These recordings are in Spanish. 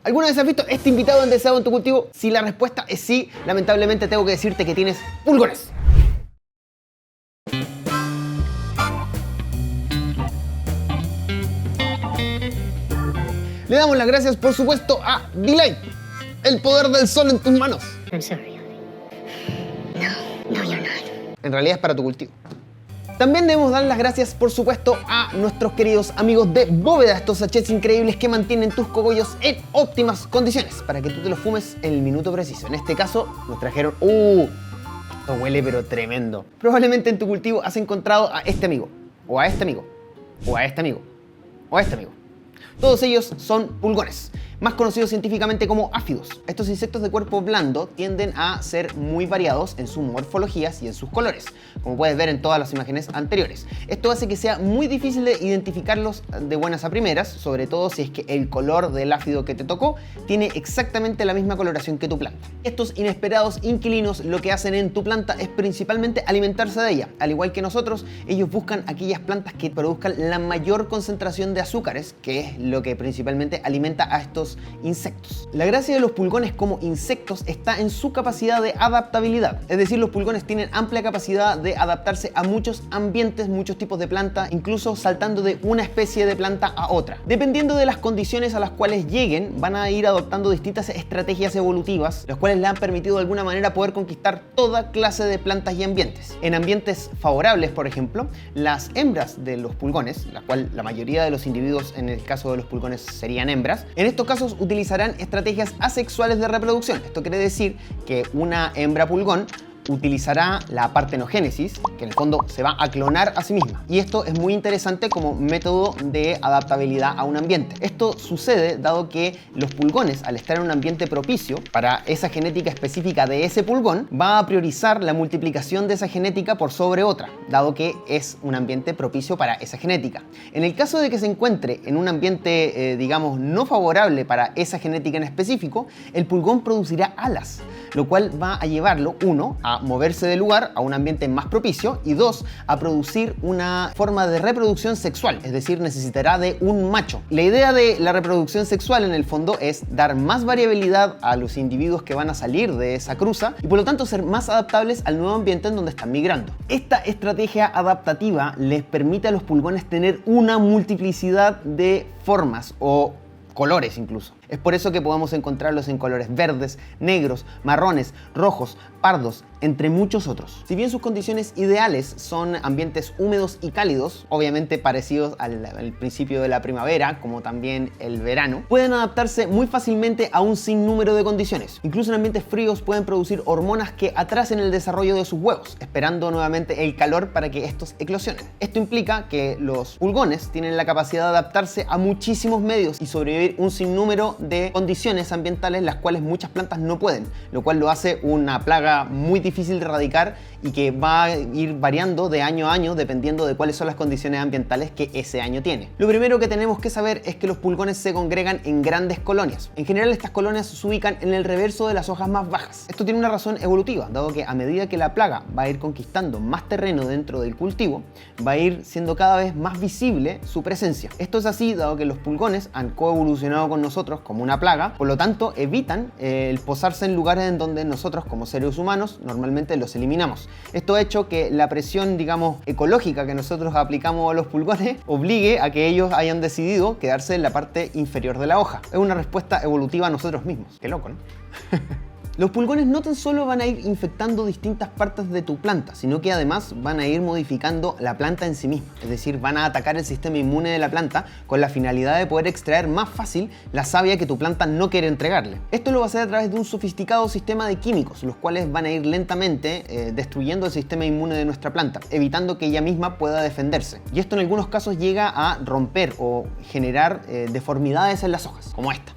¿Alguna vez has visto este invitado deseado en tu cultivo? Si la respuesta es sí, lamentablemente tengo que decirte que tienes pulgones. Le damos las gracias, por supuesto, a Delight, el poder del sol en tus manos. I'm sorry, honey. No, you're not. En realidad es para tu cultivo. También debemos dar las gracias, por supuesto, a nuestros queridos amigos de Bóveda, estos sachets increíbles que mantienen tus cogollos en óptimas condiciones para que tú te los fumes en el minuto preciso. En este caso, nos trajeron... esto huele pero tremendo. Probablemente en tu cultivo has encontrado a este amigo, o a este amigo, o a este amigo, o a este amigo. Todos ellos son pulgones, más conocidos científicamente como áfidos. Estos insectos de cuerpo blando tienden a ser muy variados en sus morfologías y en sus colores, como puedes ver en todas las imágenes anteriores. Esto hace que sea muy difícil de identificarlos de buenas a primeras, sobre todo si es que el color del áfido que te tocó tiene exactamente la misma coloración que tu planta. Estos inesperados inquilinos lo que hacen en tu planta es principalmente alimentarse de ella. Al igual que nosotros, ellos buscan aquellas plantas que produzcan la mayor concentración de azúcares, que es lo que principalmente alimenta a estos insectos. La gracia de los pulgones como insectos está en su capacidad de adaptabilidad, es decir, los pulgones tienen amplia capacidad de adaptarse a muchos ambientes, muchos tipos de planta, incluso saltando de una especie de planta a otra. Dependiendo de las condiciones a las cuales lleguen, van a ir adoptando distintas estrategias evolutivas, las cuales le han permitido de alguna manera poder conquistar toda clase de plantas y ambientes. En ambientes favorables, por ejemplo, las hembras de los pulgones, la cual la mayoría de los individuos en el caso de los pulgones serían hembras, en estos casos utilizarán estrategias asexuales de reproducción. Esto quiere decir que una hembra pulgón utilizará la partenogénesis, que en el fondo se va a clonar a sí misma. Y esto es muy interesante como método de adaptabilidad a un ambiente. Esto sucede dado que los pulgones, al estar en un ambiente propicio para esa genética específica de ese pulgón, va a priorizar la multiplicación de esa genética por sobre otra, dado que es un ambiente propicio para esa genética. En el caso de que se encuentre en un ambiente, digamos, no favorable para esa genética en específico, el pulgón producirá alas, lo cual va a llevarlo, uno, a moverse del lugar a un ambiente más propicio y dos, a producir una forma de reproducción sexual, es decir, necesitará de un macho. La idea de la reproducción sexual en el fondo es dar más variabilidad a los individuos que van a salir de esa cruza y por lo tanto ser más adaptables al nuevo ambiente en donde están migrando. Esta estrategia adaptativa les permite a los pulgones tener una multiplicidad de formas o colores incluso. Es por eso que podemos encontrarlos en colores verdes, negros, marrones, rojos, pardos, entre muchos otros. Si bien sus condiciones ideales son ambientes húmedos y cálidos, obviamente parecidos al principio de la primavera, como también el verano, pueden adaptarse muy fácilmente a un sinnúmero de condiciones. Incluso en ambientes fríos pueden producir hormonas que atrasen el desarrollo de sus huevos, esperando nuevamente el calor para que estos eclosionen. Esto implica que los pulgones tienen la capacidad de adaptarse a muchísimos medios y sobrevivir un sinnúmero de condiciones ambientales las cuales muchas plantas no pueden, lo cual lo hace una plaga muy difícil de erradicar y que va a ir variando de año a año dependiendo de cuáles son las condiciones ambientales que ese año tiene. Lo primero que tenemos que saber es que los pulgones se congregan en grandes colonias. En general estas colonias se ubican en el reverso de las hojas más bajas. Esto tiene una razón evolutiva, dado que a medida que la plaga va a ir conquistando más terreno dentro del cultivo, va a ir siendo cada vez más visible su presencia. Esto es así dado que los pulgones han coevolucionado con nosotros como una plaga, por lo tanto evitan el posarse en lugares en donde nosotros como seres humanos normalmente los eliminamos. Esto ha hecho que la presión, digamos, ecológica que nosotros aplicamos a los pulgones obligue a que ellos hayan decidido quedarse en la parte inferior de la hoja. Es una respuesta evolutiva a nosotros mismos. Qué loco, ¿no? Los pulgones no tan solo van a ir infectando distintas partes de tu planta, sino que además van a ir modificando la planta en sí misma. Es decir, van a atacar el sistema inmune de la planta con la finalidad de poder extraer más fácil la savia que tu planta no quiere entregarle. Esto lo va a hacer a través de un sofisticado sistema de químicos, los cuales van a ir lentamente destruyendo el sistema inmune de nuestra planta, evitando que ella misma pueda defenderse. Y esto en algunos casos llega a romper o generar deformidades en las hojas, como esta.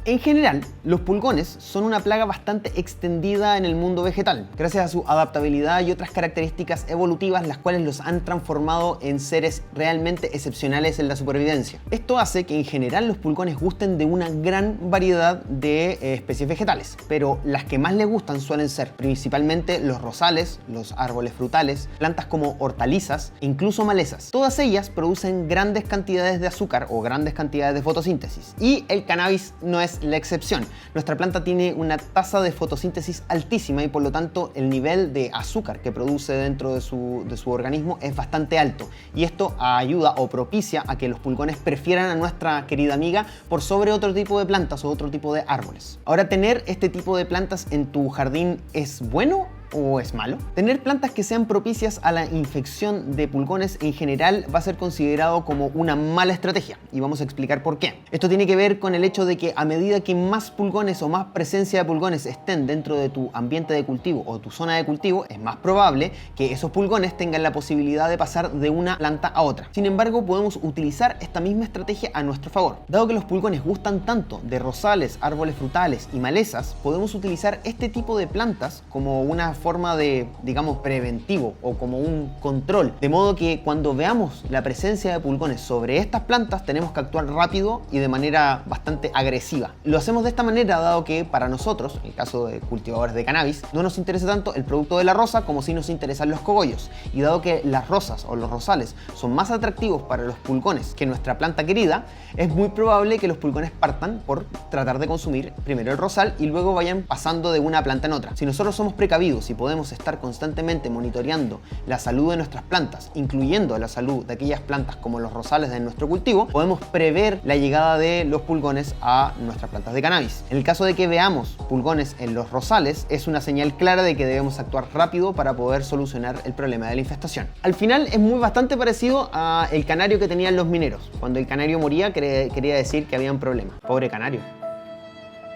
En general, los pulgones son una plaga bastante extendida en el mundo vegetal, gracias a su adaptabilidad y otras características evolutivas las cuales los han transformado en seres realmente excepcionales en la supervivencia. Esto hace que en general los pulgones gusten de una gran variedad de especies vegetales, pero las que más les gustan suelen ser principalmente los rosales, los árboles frutales, plantas como hortalizas e incluso malezas. Todas ellas producen grandes cantidades de azúcar o grandes cantidades de fotosíntesis, y el cannabis no es la excepción. Nuestra planta tiene una tasa de fotosíntesis altísima y por lo tanto el nivel de azúcar que produce dentro de su organismo es bastante alto, y esto ayuda o propicia a que los pulgones prefieran a nuestra querida amiga por sobre otro tipo de plantas o otro tipo de árboles. Ahora, ¿tener este tipo de plantas en tu jardín es bueno o es malo? Tener plantas que sean propicias a la infección de pulgones en general va a ser considerado como una mala estrategia, y vamos a explicar por qué. Esto tiene que ver con el hecho de que a medida que más pulgones o más presencia de pulgones estén dentro de tu ambiente de cultivo o tu zona de cultivo, es más probable que esos pulgones tengan la posibilidad de pasar de una planta a otra. Sin embargo, podemos utilizar esta misma estrategia a nuestro favor. Dado que los pulgones gustan tanto de rosales, árboles frutales y malezas, podemos utilizar este tipo de plantas como una forma de, digamos, preventivo o como un control, de modo que cuando veamos la presencia de pulgones sobre estas plantas tenemos que actuar rápido y de manera bastante agresiva. Lo hacemos de esta manera dado que para nosotros, en el caso de cultivadores de cannabis, no nos interesa tanto el producto de la rosa como si nos interesan los cogollos, y dado que las rosas o los rosales son más atractivos para los pulgones que nuestra planta querida, es muy probable que los pulgones partan por tratar de consumir primero el rosal y luego vayan pasando de una planta en otra. Si nosotros somos precavidos y podemos estar constantemente monitoreando la salud de nuestras plantas, incluyendo la salud de aquellas plantas como los rosales de nuestro cultivo, podemos prever la llegada de los pulgones a nuestras plantas de cannabis. En el caso de que veamos pulgones en los rosales, es una señal clara de que debemos actuar rápido para poder solucionar el problema de la infestación. Al final es bastante parecido al canario que tenían los mineros. Cuando el canario moría quería decir que había un problema. Pobre canario.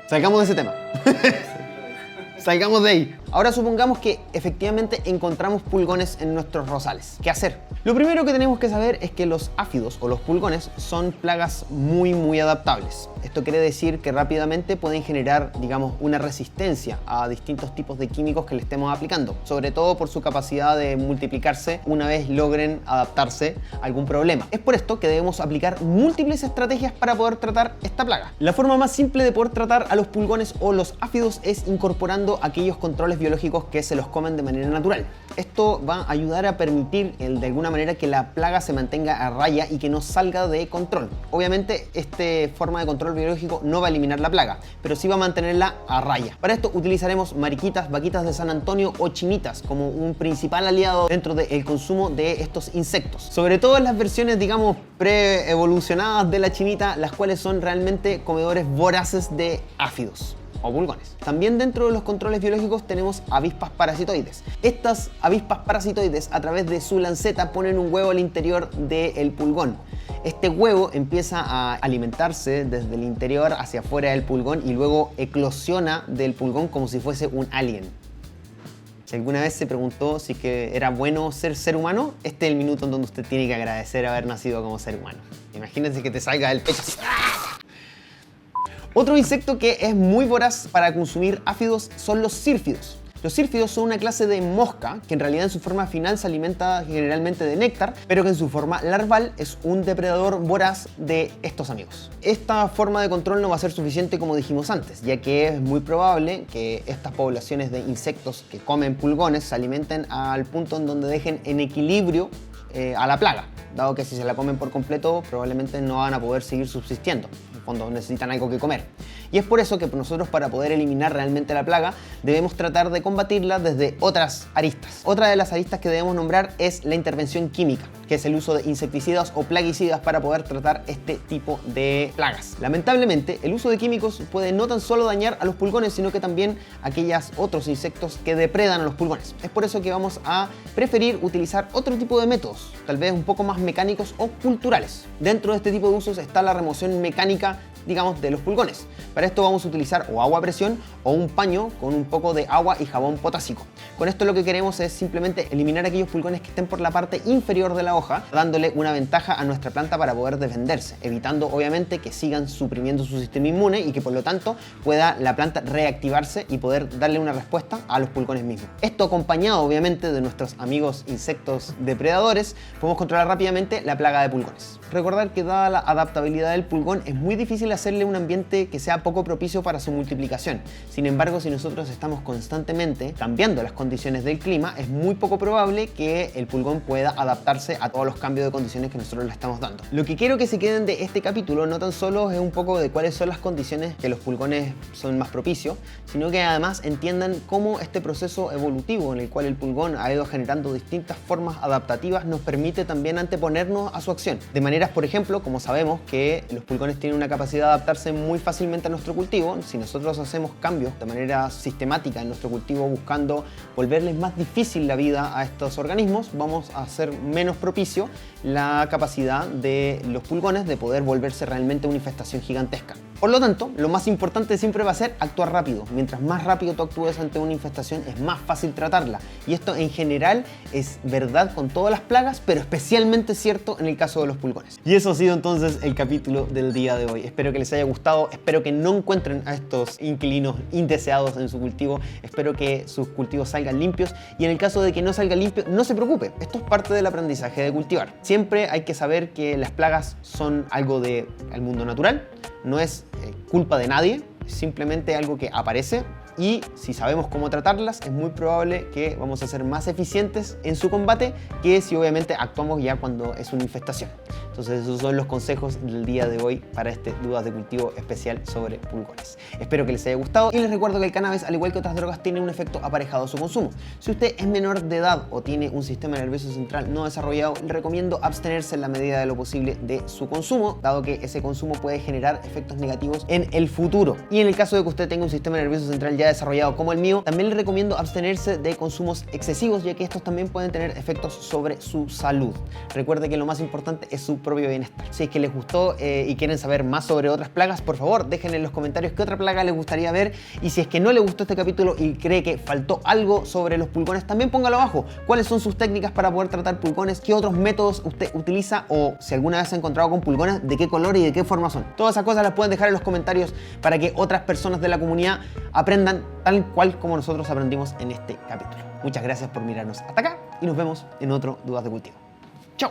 Salgamos de ese tema. Salgamos de ahí. Ahora supongamos que efectivamente encontramos pulgones en nuestros rosales. ¿Qué hacer? Lo primero que tenemos que saber es que los áfidos o los pulgones son plagas muy adaptables. Esto quiere decir que rápidamente pueden generar, digamos, una resistencia a distintos tipos de químicos que le estemos aplicando, sobre todo por su capacidad de multiplicarse una vez logren adaptarse a algún problema. Es por esto que debemos aplicar múltiples estrategias para poder tratar esta plaga. La forma más simple de poder tratar a los pulgones o los áfidos es incorporando aquellos controles biológicos que se los comen de manera natural. Esto va a ayudar a permitir de alguna manera que la plaga se mantenga a raya y que no salga de control. Obviamente esta forma de control biológico no va a eliminar la plaga, pero sí va a mantenerla a raya. Para esto utilizaremos mariquitas, vaquitas de San Antonio o chinitas como un principal aliado dentro del consumo de estos insectos. Sobre todo en las versiones, digamos, pre-evolucionadas de la chinita, las cuales son realmente comedores voraces de áfidos o pulgones. También dentro de los controles biológicos tenemos avispas parasitoides. Estas avispas parasitoides, a través de su lanceta, ponen un huevo al interior del pulgón. Este huevo empieza a alimentarse desde el interior hacia afuera del pulgón y luego eclosiona del pulgón como si fuese un alien. Si alguna vez se preguntó si que era bueno ser humano, este es el minuto en donde usted tiene que agradecer haber nacido como ser humano. Imagínense que te salga del pecho así. Otro insecto que es muy voraz para consumir áfidos son los sírfidos. Los sírfidos son una clase de mosca que en realidad en su forma final se alimenta generalmente de néctar, pero que en su forma larval es un depredador voraz de estos amigos. Esta forma de control no va a ser suficiente, como dijimos antes, ya que es muy probable que estas poblaciones de insectos que comen pulgones se alimenten al punto en donde dejen en equilibrio a la plaga, dado que si se la comen por completo probablemente no van a poder seguir subsistiendo. Cuando necesitan algo que comer. Y es por eso que nosotros, para poder eliminar realmente la plaga, debemos tratar de combatirla desde otras aristas. Otra de las aristas que debemos nombrar es la intervención química, que es el uso de insecticidas o plaguicidas para poder tratar este tipo de plagas. Lamentablemente, el uso de químicos puede no tan solo dañar a los pulgones, sino que también a aquellos otros insectos que depredan a los pulgones. Es por eso que vamos a preferir utilizar otro tipo de métodos, tal vez un poco más mecánicos o culturales. Dentro de este tipo de usos está la remoción mecánica, digamos, de los pulgones. Para esto vamos a utilizar o agua a presión o un paño con un poco de agua y jabón potásico. Con esto lo que queremos es simplemente eliminar aquellos pulgones que estén por la parte inferior de la hoja, dándole una ventaja a nuestra planta para poder defenderse, evitando obviamente que sigan suprimiendo su sistema inmune y que por lo tanto pueda la planta reactivarse y poder darle una respuesta a los pulgones mismos. Esto acompañado obviamente de nuestros amigos insectos depredadores, podemos controlar rápidamente la plaga de pulgones. Recordar que dada la adaptabilidad del pulgón es muy difícil hacerle un ambiente que sea poco propicio para su multiplicación. Sin embargo, si nosotros estamos constantemente cambiando las condiciones del clima, es muy poco probable que el pulgón pueda adaptarse a todos los cambios de condiciones que nosotros le estamos dando. Lo que quiero que se queden de este capítulo no tan solo es un poco de cuáles son las condiciones que los pulgones son más propicios, sino que además entiendan cómo este proceso evolutivo en el cual el pulgón ha ido generando distintas formas adaptativas nos permite también anteponernos a su acción. De manera, por ejemplo, como sabemos que los pulgones tienen una capacidad de adaptarse muy fácilmente a nuestro cultivo, si nosotros hacemos cambios de manera sistemática en nuestro cultivo buscando volverles más difícil la vida a estos organismos, vamos a hacer menos propicio la capacidad de los pulgones de poder volverse realmente una infestación gigantesca. Por lo tanto, lo más importante siempre va a ser actuar rápido. Mientras más rápido tú actúes ante una infestación, es más fácil tratarla. Y esto en general es verdad con todas las plagas, pero especialmente cierto en el caso de los pulgones. Y eso ha sido entonces el capítulo del día de hoy. Espero que les haya gustado, espero que no encuentren a estos inquilinos indeseados en su cultivo, espero que sus cultivos salgan limpios y en el caso de que no salgan limpios, no se preocupe, esto es parte del aprendizaje de cultivar. Siempre hay que saber que las plagas son algo del mundo natural, no es culpa de nadie, es simplemente algo que aparece y si sabemos cómo tratarlas es muy probable que vamos a ser más eficientes en su combate que si obviamente actuamos ya cuando es una infestación. Entonces esos son los consejos del día de hoy para este Dudas de Cultivo especial sobre pulgones. Espero que les haya gustado y les recuerdo que el cannabis, al igual que otras drogas, tiene un efecto aparejado a su consumo. Si usted es menor de edad o tiene un sistema nervioso central no desarrollado, le recomiendo abstenerse en la medida de lo posible de su consumo, dado que ese consumo puede generar efectos negativos en el futuro. Y en el caso de que usted tenga un sistema nervioso central ya desarrollado como el mío, también le recomiendo abstenerse de consumos excesivos, ya que estos también pueden tener efectos sobre su salud. Recuerde que lo más importante es su propio bienestar. Si es que les gustó y quieren saber más sobre otras plagas, por favor dejen en los comentarios qué otra plaga les gustaría ver, y si es que no les gustó este capítulo y cree que faltó algo sobre los pulgones, también póngalo abajo. ¿Cuáles son sus técnicas para poder tratar pulgones? ¿Qué otros métodos usted utiliza? O si alguna vez se ha encontrado con pulgones, ¿de qué color y de qué forma son? Todas esas cosas las pueden dejar en los comentarios para que otras personas de la comunidad aprendan tal cual como nosotros aprendimos en este capítulo. Muchas gracias por mirarnos hasta acá y nos vemos en otro Dudas de Cultivo. ¡Chao!